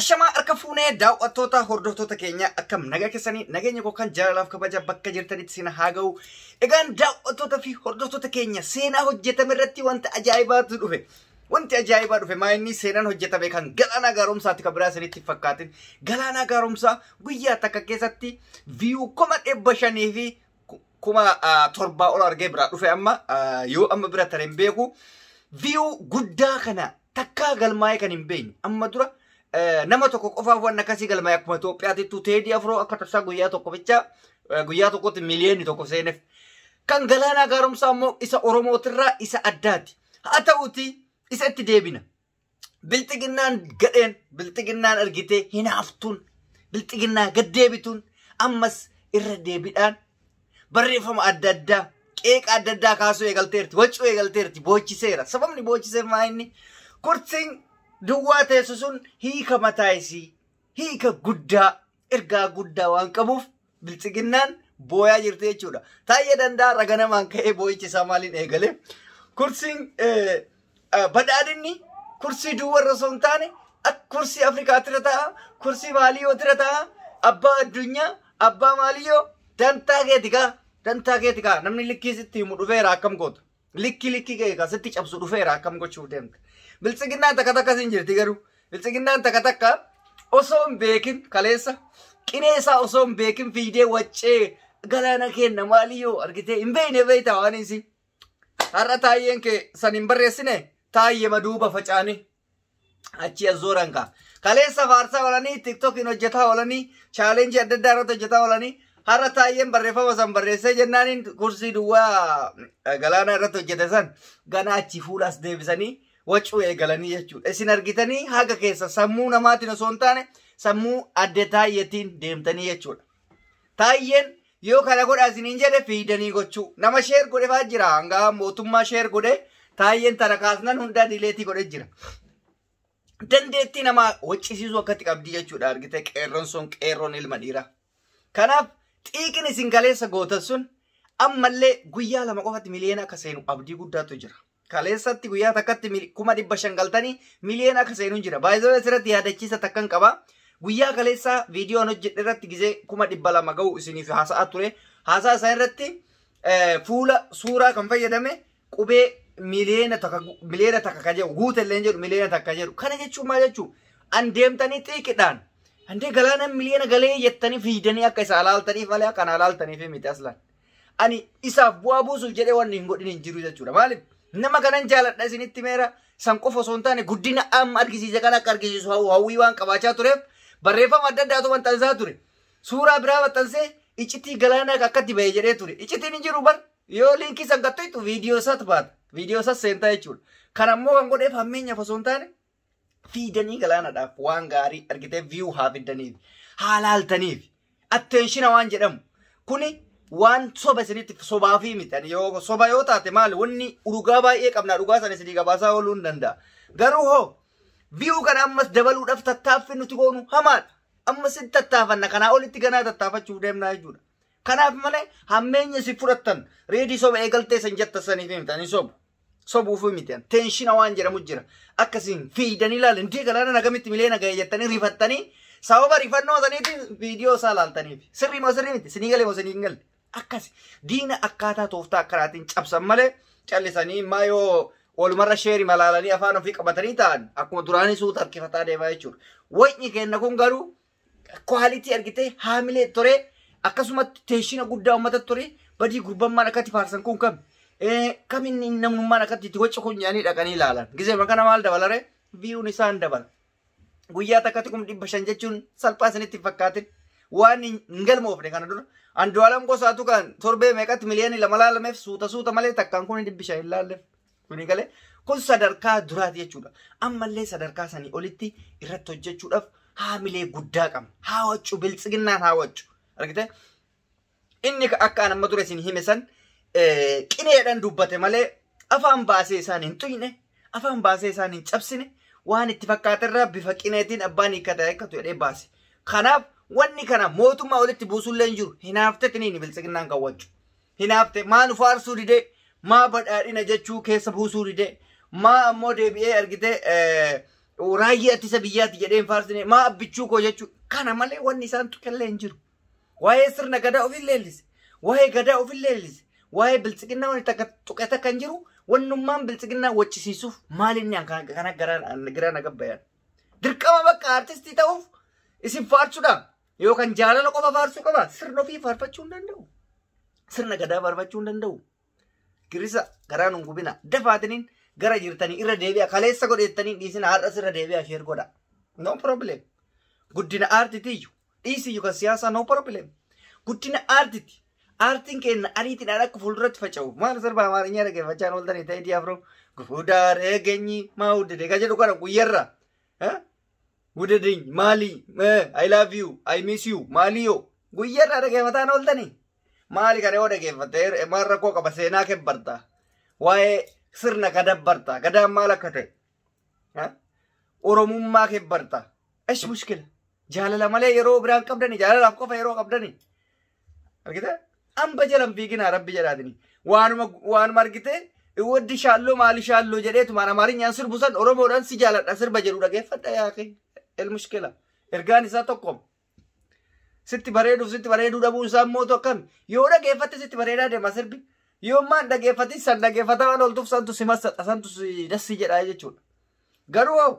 Ashama harka fuunee daawwattoota hordoftoota keenya akkam nagaa keessanii nageenya koo kan jaalalaaf kabaja bakka jirtanitti sina haa ga'u. Egaan daawwattoota fi hordoftoota keenya seenaa hojjetame irratti wanta ajaa'ibaatu dhufe. Wanti ajaa'ibaa dhufe maayinni seenaan hojjetame kan galaana gaaromsaatti kan biraa isinitti fakkaatin. Galaana gaaromsaa guyyaa takka keessatti viyuu 500 fi 700 ol argee biraa dhufe amma yoo amma bira tareen beeku viyuu guddaa kana takkaa galmaa'ee kan hin beekne amma dura nama tokko qofaaf waan akkasii galmaa'ee akkuma Itoophiyaatittu Teedii Afroo akka tasaa guyyaa tokko bicha guyyaa tokkotti miliyoonni tokko seeneef kan galaana gaaromsaa immoo isa Oromootirraa isa addaati. Haa ta'uuti isa itti deebina. Bilxiginnaan gadheen bilxiginnaan argitee hinaaftuun bilxiginnaa gad deebituun ammas irra deebiidhaan barreeffama adda addaa qeeqa adda addaa kaasuu eegalteerti waccuu eegalteerti boochiseera. Sababni boochiseef maayinni kursiin duwwaa teessu sun hiika mataayisii hiika guddaa ergaa guddaa waan qabuuf bilxiginnaan booyaa jirti jechuudha. Taayee danda'a raganamaan ka'ee boo'ichisaa maaliin eegale kursiin badhaadhinni kursii duwwarra osoo hin taane kursii Afrikaatira ta'a kursii Maaliyoo tira ta'a abbaa addunyaa abbaa Maaliyoo dantaa keeti kaa namni likkii sitti himu dhufeera akkam goota likkii kee kaa sitti cabsu dhufeera akkam gochuuf deemta. Bilxiginnaan takka takka siin jirti garuu bilxiginnaan takka takka osoo hin beekin kaleessa qinee isaa osoo hin beekin fiidee waccee galaana kenna Maaliyoo argitee hin beekne beeyta waan isi har'a taayyeen kee san hin barreessine taayye maduuba facaanii achi azooran kaa kaleessa faarsaa oolanii tiktokiin hojjetaa oolanii chaalenjii adda addaa irratti hojjetaa oolanii har'a taayyeen barreeffama san barreessee jennaaniin kursii duwwaa galaana irratti hojjete san gana achi fuulaas deebisanii waccuu eegalanii jechuudha. Isin argitanii haga keessa sammuu namaatiin osoo hin taane sammuu adda taayyetiin deemtanii jechuudha. Taayyeen yoo kana godhaa isiniin jedhe fiidanii gochuu nama sheer godhe fa'aa jira hanga mootummaa sheer godhe taayyeen tana kaasnan hundaa dileetii godhe jira. Dandeettii nama waccisiisuu akkatti qabdi jechuudha argite qeerroon sun qeerroon ilma dhiiraa. Kanaaf xiiqin isin galeessa gootan sun ammallee guyyaa lama qofatti miliyoona akka seenu abdii guddaatu jira. Kaleessatti guyyaa takkatti 500 galtanii miliyoona akka seenuun jira. Baay'ee asirratti yaadachiisa takkan qaba. Guyyaa kaleessaa viidiyoon hojjedhe irratti gizee 200 ga'u isiniif haasa'aa ture. Haasaa isaa irratti fuula suuraa kan fayyadame qubee miliyoona takka ka jedhu guutellee jedhu miliyoona takka jedhu. Kana jechuun maal jechuun an deemtanii xiiqidhaan andee galaanaan miliyoona galee jettanii fiidanii akka isa alaaltaniif malee akka alaaltaniif miti aslaan. Ani isaaf bu'aa buusuuf jedhee wanni hin godhin hin jiru jechuudha. Maaliif? Nama kanan jaaladha isinitti meera san qofa osoo hin taane guddina amma argisiise kan akka argisiisu hawwii waan qabaachaa tureef barreeffama adda addaatu maxxansaa ture. Suuraa biraa maxxansee iccitii galaanaa akkatti bahee jedhee ture. Iccitiin hin jiru bar yoo liinkii san gattoitu viidiyoo isaatu baata. Viidiyoo isaas seentaa jechuudha. Kan ammoo kan godheef hammeenyaaf osoo hin taane fiidanii galaanaadhaaf waan gaarii argitee viyuu haa fiddaniif haa laaltaniif atteenshina waan jedhamu kuni waan soba isinitti sobaa fi miti yoo soba yoo taate maal wanni dhugaa baay'ee qabna dhugaa sana isinii gabaasaa ooluu hin danda'a. Garuu hoo viyuu kana ammas dabaluudhaaf tattaaffii nuti goonu hamaadha. Ammas itti tattaafanna kanaa olitti ganaa tattaafachuuf deemnaa jechuudha. Kanaaf malee hammeenya si fudhattan reedii soba eegaltee san jettasaniif mitanii sobuuf miti teenshina waan jedhamu jira. Akkasiin fiidanii ilaalan intii galaana nagamitti miliyoona ga'e jettanii rifattanii sababa rifannoo saniitiin viidiyoo isaa laaltaniif sirrii moo sirrii miti sinii galee moo sinii hin galle. Akkasi diina akkaataa tooftaa akkanaatiin cabsan malee callisanii maa yoo walumarra sheeri malaalanii afaan ofii qabatanii ta'an akkuma duraanii suuta harkifataa deemaa jechuudha. Wayni kenna kun garuu kwaalitii argitee haamilee ture akkasumatti teeshina guddaa uummata ture badii gurbammaan akkatti faarsan kun kaminni namnummaan akkatti itti wacci kun nyaanii dhaqanii ilaalan. Gizeema kana maal dabalare viyuun isaan dabala. Guyyaa takkatti 500 jechuun salphaa isinitti fakkaatin waan hin galmoofne kana dura. Andu'aalam gosaatu kan torbee meeqatti miliyoona 2 laalameef suuta malee takkaan kun 500 hin laalleef. Kuni galee kun sadarkaa duraati jechuudha. Ammallee sadarkaa sanii olitti irratti hojjechuudhaaf haamilee guddaa qabna. Haa waccu bilxiginnaan haa waccu. Argitee? Inni akka an amma dura isin hime san qineedhaan dubbate malee afaan baasee isaan hin tuyne afaan baasee isaan hin cabsine waan itti fakkaaterraa bifa qineetiin abbaan hiikkata eeggatu jedhee baase. Kanaaf wanni kana mootummaa olitti buusullee hin jiru. Hinaaftetiniin bilxiginnaan kan waccu. Hinaafte maa nu faarsuu didee maa badhaadhina jechuu keessa buusuu didee maa ammoo deebi'ee argitee raayyaa ittisa biyyaatti jedheen faarsine maa abbichuu koo jechuudha. Kana malee wanni isaan tuqallee hin jiru. Waa'ee sirna gadaa ofin leellise. Waa'ee gadaa ofin leellise. Waa'ee biltsiginnaa wani tuqata kan jiru wannummaan biltsiginnaa wachisiisuuf maalinni kana gara nagabbayaan. Dirqama bakka artistii ta'uuf isin faarsuudha. Yookaan jaalala qofa faarsuu qaba. Sirna ofii faarfachuu hin danda'u. Sirna gadaa faarfachuu hin danda'u. Girisa garaa nun gubina. Dafaatiniin gara jirtanii irra deebi'a. Kaleessa godhettanii dhiisina har'as irra deebi'a sheer godha. No problem. Guddina aartitiiyyu. Dhiisiyyu kan siyaasaa no problem. Guddina aartiti. Aartiin kenna ariitiidhaan akka fuulduratti faca'u. Maal sirba Amaarinyaa dhaggeeffachaan ooltanii ta'ee diyaafroo. Gufuudhaaree geenyi maa huddate ka jedhu kana guyyarra. Gudadin Mali, I love you, I miss you, Malio. Guyyarra dhaggeeffataan ooltanii. Maali kana yoo dhaggeeffatte maarra koo qaba seenaa kebbarta. Waa'ee sirna gadabbarta. Gadaan maal akka ta'e. Oromummaa kebbarta. Esh mushkila. Jaalala malee yeroo biraan qabdani. Jaalalaaf qofa yeroo qabdani. Argite? Amba jalan fiigina rabbi jedhaatini. Waanuma argite waddi shaalloo maali shaalloo jedheetu maan Amaarinyaan sirbu san Oromoodhaan si jaaladha sirba jedhu dhaggeeffadha yaaqi. Mushkila. Ergaan isaa tokko. Sitti bareeduu dhabuu isaa immoo tokkam. Yoo dhaggeeffatte sitti bareedaa deema sirbi. Yoo maan dhaggeeffatti san dhaggeeffataa waan ooltuuf santu si massadha santu si dassi jedhaa jechuudha. Garuu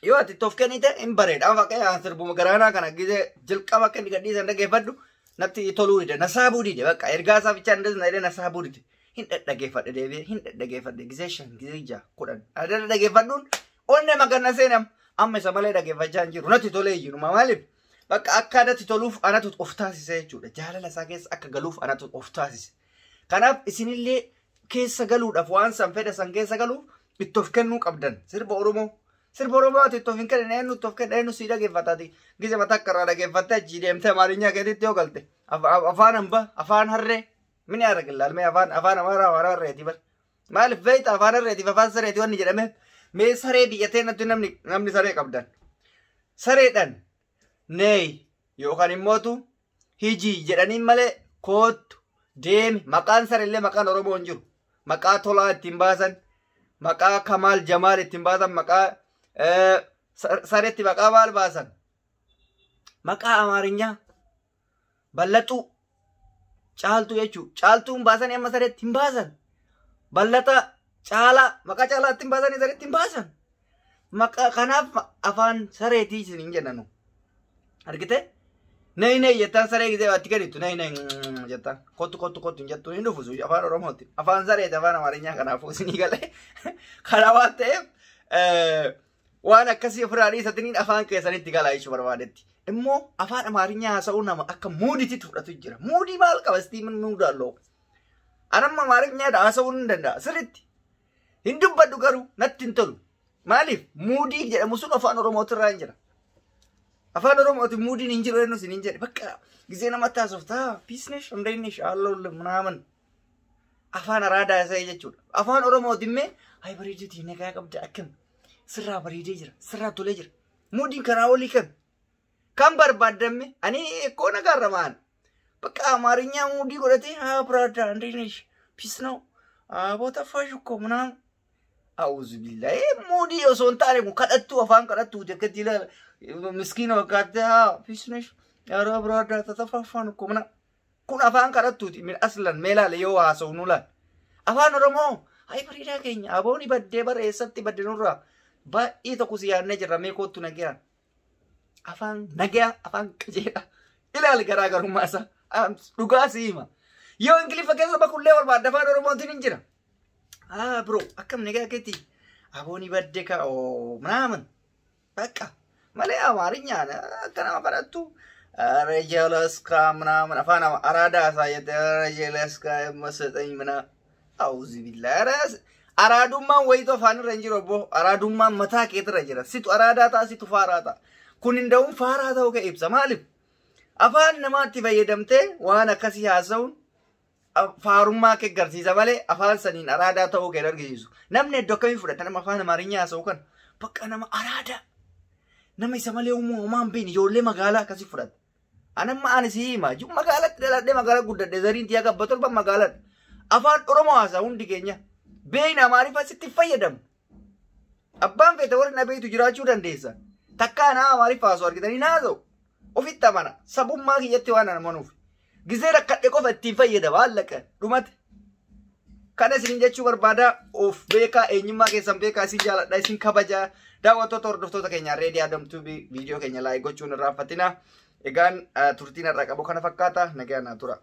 yoo ati toof kennite hin bareeda. Amma fakkii sirbuma garaanaa kana gisee jalqaba akka inni gadhiisan dhaggeeffadhu natti toluu dide nasaabuu dide bakka ergaa isaa bichaan na jedhee nasaabuu dide. Hin dhaggeeffadhe deebi'ee hin dhaggeeffadhe gisee 5 gisee 6 10. Adda dhaggeeffadhuun onne maganna seenam. Amma isa malee dhaggeeffachaa hin jiru. Natti tolee jiru. Maaliif? Bakka akka adatti toluuf anatu of taasise jechuudha. Jaalala isaa keessa akka galuuf anatu of taasise. Kanaaf isinillee keessa galuudhaaf waan san fedha san keessa galuuf itti of kennuu qabdan. Sirba Oromoo. Sirba Oromoo itti of hin kennine eenyu itti of kennine eenyu sii dhaggeeffataati. Gise mataa akka irraa dhaggeeffattee achii deemtee Amaarinyaa keetitti yoo galte. Afaan hambaa, afaan harree. Mini haara qillaalmee afaan Amaaraa afaan harreeti bar. Maaliif beekta afaan harreetiif afaan sareeti wanni jedhameef. Mee saree biyyatee natti namni saree qabdan. Sareedhaan nee yookaan immootu hijii jedhaniin malee koottu deemi maqaan sareellee maqaan Oromoo hin jiru. Maqaa tolaa ittiin baasan, maqaa Kamaal Jamaal ittiin baasan, maqaa sareetti maqaa maal baasan? Maqaa Amaarinyaa bal'axuu caaltuu jechuudha. Caaltuun baasanii amma sareetti hin baasan. Bal'ataa Caalaa maqaa caalaatti hin baasanii sareetti hin baasan. Maqaa kanaaf afaan sareetii isin hin jennanu. Argite? Nay jettaan saree gisee waatti gaditu nay jettaan. Kottu hin jettu hin dhufusu afaan Oromooti. Afaan sareeti afaan Amaarinyaa kanaafuu isinii galee. Kana waan ta'eef waan akkasii ofirraa dhiisataniin afaan keessanitti galaa jechuu barbaadetti. Immoo afaan Amaarinyaa haasa'uu nama akka muudiitti fudhatu jira. Muudii maal qaba Stiiven Muudaaloo? Anamma Amaarinyaa haasa'uu hin danda'a sirriitti. Hin dubbadhu garuu natti hin tolu. Maaliif? Muudii jedhamu sun afaan Oromootirraa hin jira. Afaan Oromooti mudiin hin jiru eenyu hin jedhe bakka gisee namatti haasoftaa biisnesh hundeennish halluu munaaman afaan araadaa isaa jechuudha. Afaan Oromooti immoo ay bareedeetii nagaa qabda akkam sirraa bareedee jira sirraa tolee jira mudiin karaa olii kan barbaadamme ani ekkoo nagaarra maan bakka Amaarinyaa mudii godhatee haa biraaddaa hundeennish biisnoo boota faashukko munaaman. Auzu billahi mudi osoo taane kun kadhattu afaan kadhattu jekkatti ilaala miskiina wakkaatti haa biisnesh yeroo biraaddaa tatafafaan kumna kun afaan kadhattuuti min aslan meelaale yoo haasa'u nulaan afaan Oromoo ay bareedaa keenya abooni baddee bareessatti badde nurraa baay'ee tokko si yaadnee jirra mee kootu nagaa afaan nagaa afaan qajeedha ilaali garaagarummaa isaa dhugaa si hima yoo Ingiliffa keessa bakullee barbaadda afaan Oromootiin hin jira. Bro, akkam nagaa keeti abooni badde ka munaaman bakka malee Amaarinyaa akka nama barattu rejeelaska munaaman afaan araadaa isaa jette rejeelaska masaxanii munaa auzi billahi araadummaan wayito afaan irra hin jiru obbo araadummaan mataa keetirra jira situ araadaa ta'a situ faaraa ta'a kun hin da'uun faaraa ta'uu ka'e ibsa maaliif afaan namaatti fayyadamtee waan akkasii haasa'uun faarummaa kee garsiisa malee afaan saniin araadaa ta'uu kee argisiisu. Namni iddoo akkamii fudhata nama afaan Amaarinyaa haasa'u kan bakka nama araadaa nama isa malee uumamaan beeni ijoollee magaalaa akkasii fudhata. Anamma ani si hima magaalatti dhaladhee magaalaa guddadhee zariin tiyaa gabba torba magaaladha. Afaan Oromoo haasa'u hundi keenya beeyna Amaariffaa sitti fayyadamu. Abbaan feete warri na beektu jiraachuu dandeessa. Takkaa naa amaariif haasoo argitanii naasoo. Ofitti amana sabummaa kiyyatti waan amanuuf. Gizee rakkadhe qofa ittiin fayyadama hallaqa dhumate. Kana isin jechuu barbaada of beekaa eenyummaa keessan beekaa isin jaaladha isin kabajaa daawwattoota hordoftoota keenya reedii adamtuu viidiyoo keenya laayik gochuun irraanfatina. Egaan turtiin irraa qabu kana fakkaata nagaa naa tura.